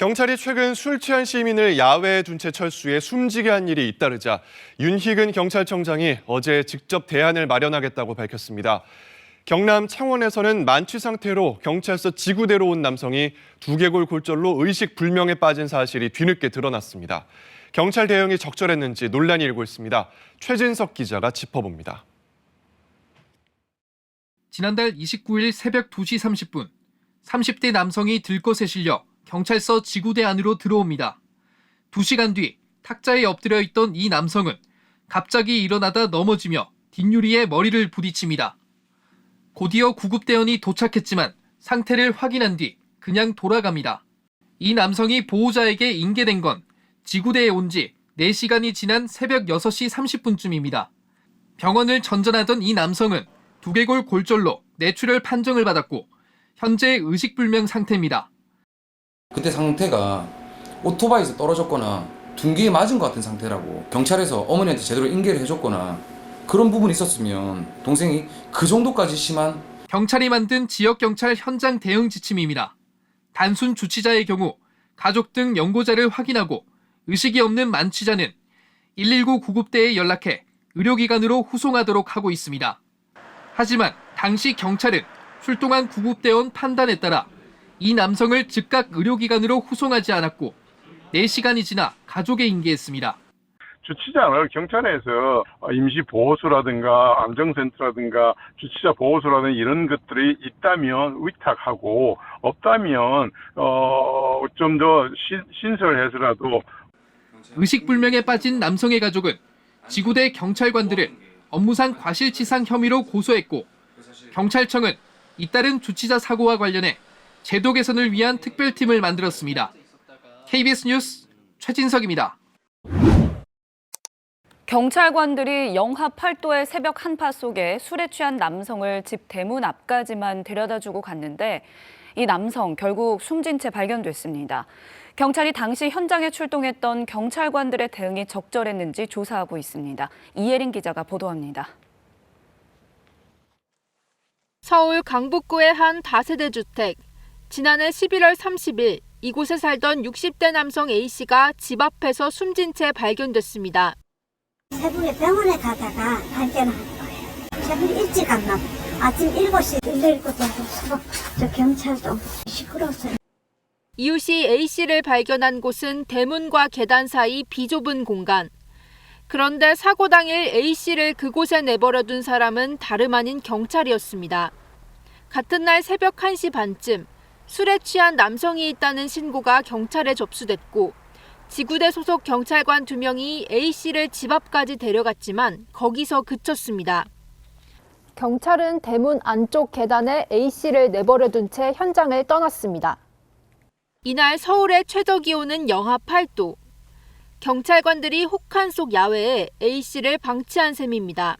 경찰이 최근 술 취한 시민을 야외에 둔 채 철수해 숨지게 한 일이 잇따르자 윤희근 경찰청장이 어제 직접 대안을 마련하겠다고 밝혔습니다. 경남 창원에서는 만취 상태로 경찰서 지구대로 온 남성이 두개골 골절로 의식불명에 빠진 사실이 뒤늦게 드러났습니다. 경찰 대응이 적절했는지 논란이 일고 있습니다. 최진석 기자가 짚어봅니다. 지난달 29일 새벽 2시 30분, 30대 남성이 들것에 실려 경찰서 지구대 안으로 들어옵니다. 2시간 뒤 탁자에 엎드려 있던 이 남성은 갑자기 일어나다 넘어지며 뒷유리에 머리를 부딪힙니다. 곧이어 구급대원이 도착했지만 상태를 확인한 뒤 그냥 돌아갑니다. 이 남성이 보호자에게 인계된 건 지구대에 온 지 4시간이 지난 새벽 6시 30분쯤입니다. 병원을 전전하던 이 남성은 두개골 골절로 뇌출혈 판정을 받았고 현재 의식불명 상태입니다. 그때 상태가 오토바이에서 떨어졌거나 둔기에 맞은 것 같은 상태라고 경찰에서 어머니한테 제대로 인계를 해줬거나 그런 부분이 있었으면 동생이 그 정도까지 심한 경찰이 만든 지역경찰 현장 대응 지침입니다. 단순 주치자의 경우 가족 등 연고자를 확인하고 의식이 없는 만취자는 119 구급대에 연락해 의료기관으로 후송하도록 하고 있습니다. 하지만 당시 경찰은 출동한 구급대원 판단에 따라 이 남성을 즉각 의료기관으로 후송하지 않았고 4시간이 지나 가족에 인계했습니다. 주치자를 경찰에서 임시보호소라든가 안정센터라든가 주치자 보호소라든가 이런 것들이 있다면 위탁하고 없다면 좀 더 신설해서라도. 의식불명에 빠진 남성의 가족은 지구대 경찰관들을 업무상 과실치상 혐의로 고소했고 경찰청은 잇따른 주치자 사고와 관련해 제도 개선을 위한 특별팀을 만들었습니다. KBS 뉴스 최진석입니다. 경찰관들이 영하 8도의 새벽 한파 속에 술에 취한 남성을 집 대문 앞까지만 데려다주고 갔는데 이 남성 결국 숨진 채 발견됐습니다. 경찰이 당시 현장에 출동했던 경찰관들의 대응이 적절했는지 조사하고 있습니다. 이예린 기자가 보도합니다. 서울 강북구의 한 다세대 주택. 지난해 11월 30일 이곳에 살던 60대 남성 A씨가 집 앞에서 숨진 채 발견됐습니다. 새벽에 병원에 가다가 발견한 거예요. 새벽 일찍 갔나 봐요. 아침 7시 119도서 저 경찰도 시끄러웠어요. 이웃이 A씨를 발견한 곳은 대문과 계단 사이 비좁은 공간. 그런데 사고 당일 A씨를 그곳에 내버려둔 사람은 다름 아닌 경찰이었습니다. 같은 날 새벽 1시 반쯤 술에 취한 남성이 있다는 신고가 경찰에 접수됐고 지구대 소속 경찰관 2명이 A씨를 집 앞까지 데려갔지만 거기서 그쳤습니다. 경찰은 대문 안쪽 계단에 A씨를 내버려둔 채 현장을 떠났습니다. 이날 서울의 최저기온은 영하 8도. 경찰관들이 혹한 속 야외에 A씨를 방치한 셈입니다.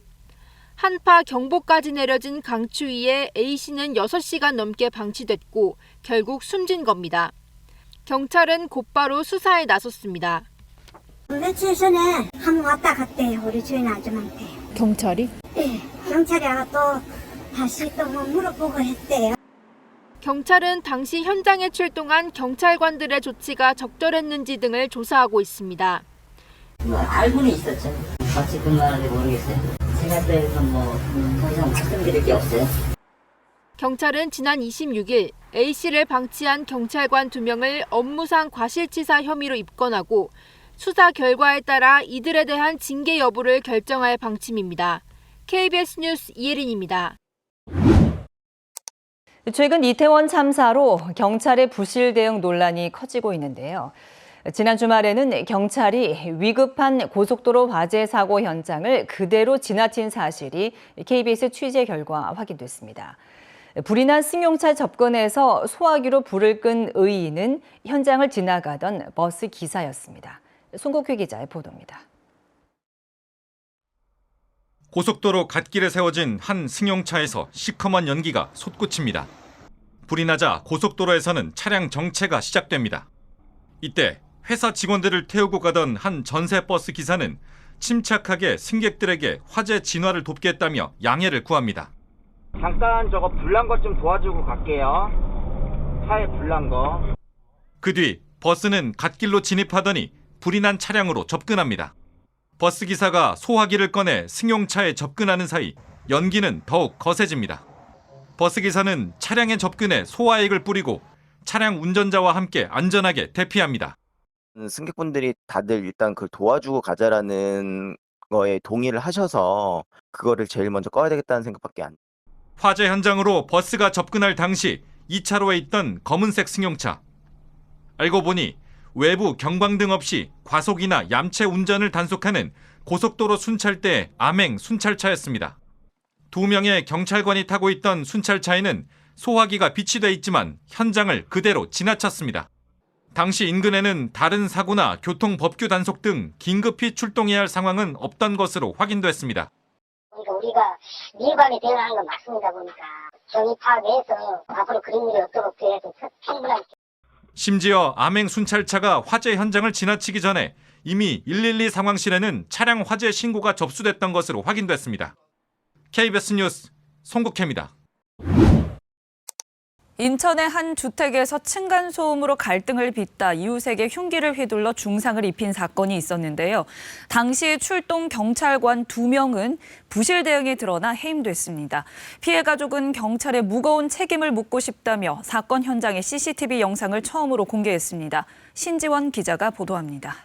한파 경보까지 내려진 강추위에 A씨는 6시간 넘게 방치됐고 결국 숨진 겁니다. 경찰은 곧바로 수사에 나섰습니다. 며칠 전에 한 번 왔다 갔대요. 우리 주인 아줌마한테. 경찰이? 네. 경찰이 와서 또 다시 또 뭐 물어보고 했대요. 경찰은 당시 현장에 출동한 경찰관들의 조치가 적절했는지 등을 조사하고 있습니다. 알고는 있었죠. 같이 근무하는지 모르겠어요. 제가 그래서 더 이상 말씀드릴 게 없어요. 경찰은 지난 26일 A씨를 방치한 경찰관 2명을 업무상 과실치사 혐의로 입건하고 수사 결과에 따라 이들에 대한 징계 여부를 결정할 방침입니다. KBS 뉴스 이예린입니다. 최근 이태원 참사로 경찰의 부실 대응 논란이 커지고 있는데요. 지난 주말에는 경찰이 위급한 고속도로 화재 사고 현장을 그대로 지나친 사실이 KBS 취재 결과 확인됐습니다. 불이 난 승용차 접근해서 소화기로 불을 끈 의인은 현장을 지나가던 버스 기사였습니다. 송국휘 기자의 보도입니다. 고속도로 갓길에 세워진 한 승용차에서 시커먼 연기가 솟구칩니다. 불이 나자 고속도로에서는 차량 정체가 시작됩니다. 이때 회사 직원들을 태우고 가던 한 전세버스 기사는 침착하게 승객들에게 화재 진화를 돕겠다며 양해를 구합니다. 잠깐 불난 것 좀 도와주고 갈게요. 차에 불난 거. 그 뒤 버스는 갓길로 진입하더니 불이 난 차량으로 접근합니다. 버스 기사가 소화기를 꺼내 승용차에 접근하는 사이 연기는 더욱 거세집니다. 버스 기사는 차량에 접근해 소화액을 뿌리고 차량 운전자와 함께 안전하게 대피합니다. 승객분들이 다들 일단 그걸 도와주고 가자라는 거에 동의를 하셔서 그거를 제일 먼저 꺼야 되겠다는 생각밖에 안. 화재 현장으로 버스가 접근할 당시 2차로에 있던 검은색 승용차. 알고 보니 외부 경광등 없이 과속이나 얌체 운전을 단속하는 고속도로 순찰대 암행 순찰차였습니다. 2명의 경찰관이 타고 있던 순찰차에는 소화기가 비치돼 있지만 현장을 그대로 지나쳤습니다. 당시 인근에는 다른 사고나 교통법규 단속 등 긴급히 출동해야 할 상황은 없던 것으로 확인됐습니다. 그러니까 우리가 민감히 대응하는 건 맞습니다. 보니까 경위 파악해서 앞으로 그런 일이 없도록 해서 충분하게. 심지어 암행 순찰차가 화재 현장을 지나치기 전에 이미 112 상황실에는 차량 화재 신고가 접수됐던 것으로 확인됐습니다. KBS 뉴스 송국혜입니다. 인천의 한 주택에서 층간소음으로 갈등을 빚다 이웃에게 흉기를 휘둘러 중상을 입힌 사건이 있었는데요. 당시 출동 경찰관 2명은 부실 대응에 드러나 해임됐습니다. 피해 가족은 경찰에 무거운 책임을 묻고 싶다며 사건 현장의 CCTV 영상을 처음으로 공개했습니다. 신지원 기자가 보도합니다.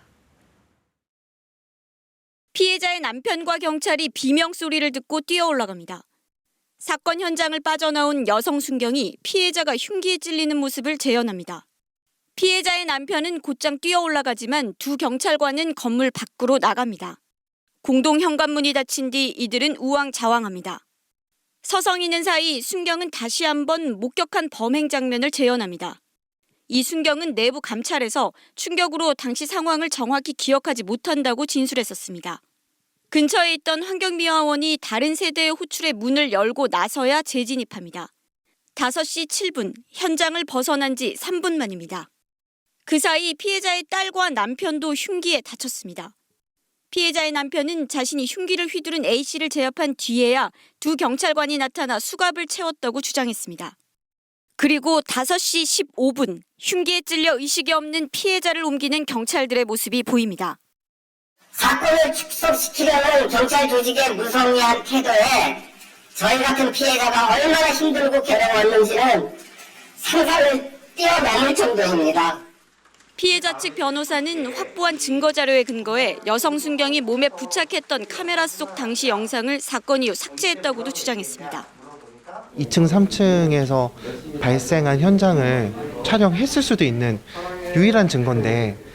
피해자의 남편과 경찰이 비명 소리를 듣고 뛰어 올라갑니다. 사건 현장을 빠져나온 여성 순경이 피해자가 흉기에 찔리는 모습을 재현합니다. 피해자의 남편은 곧장 뛰어 올라가지만 두 경찰관은 건물 밖으로 나갑니다. 공동 현관문이 닫힌 뒤 이들은 우왕좌왕합니다. 서성이는 사이 순경은 다시 한번 목격한 범행 장면을 재현합니다. 이 순경은 내부 감찰에서 충격으로 당시 상황을 정확히 기억하지 못한다고 진술했었습니다. 근처에 있던 환경미화원이 다른 세대의 호출에 문을 열고 나서야 재진입합니다. 5시 7분, 현장을 벗어난 지 3분 만입니다. 그 사이 피해자의 딸과 남편도 흉기에 다쳤습니다. 피해자의 남편은 자신이 흉기를 휘두른 A씨를 제압한 뒤에야 두 경찰관이 나타나 수갑을 채웠다고 주장했습니다. 그리고 5시 15분, 흉기에 찔려 의식이 없는 피해자를 옮기는 경찰들의 모습이 보입니다. 사건을 축소시키려는 경찰 조직의 무성의한 태도에 저희 같은 피해자가 얼마나 힘들고 괴로웠는지는 상상을 뛰어넘을 정도입니다. 피해자 측 변호사는 확보한 증거 자료에 근거해 여성 순경이 몸에 부착했던 카메라 속 당시 영상을 사건 이후 삭제했다고도 주장했습니다. 2층, 3층에서 발생한 현장을 촬영했을 수도 있는 유일한 증거인데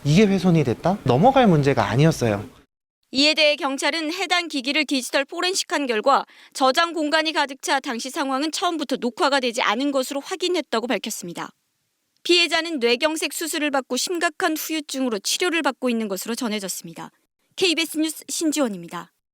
이게 훼손이 됐다? 넘어갈 문제가 아니었어요. 이에 대해 경찰은 해당 기기를 디지털 포렌식한 결과 저장 공간이 가득 차 당시 상황은 처음부터 녹화가 되지 않은 것으로 확인했다고 밝혔습니다. 피해자는 뇌경색 수술을 받고 심각한 후유증으로 치료를 받고 있는 것으로 전해졌습니다. KBS 뉴스 신지원입니다.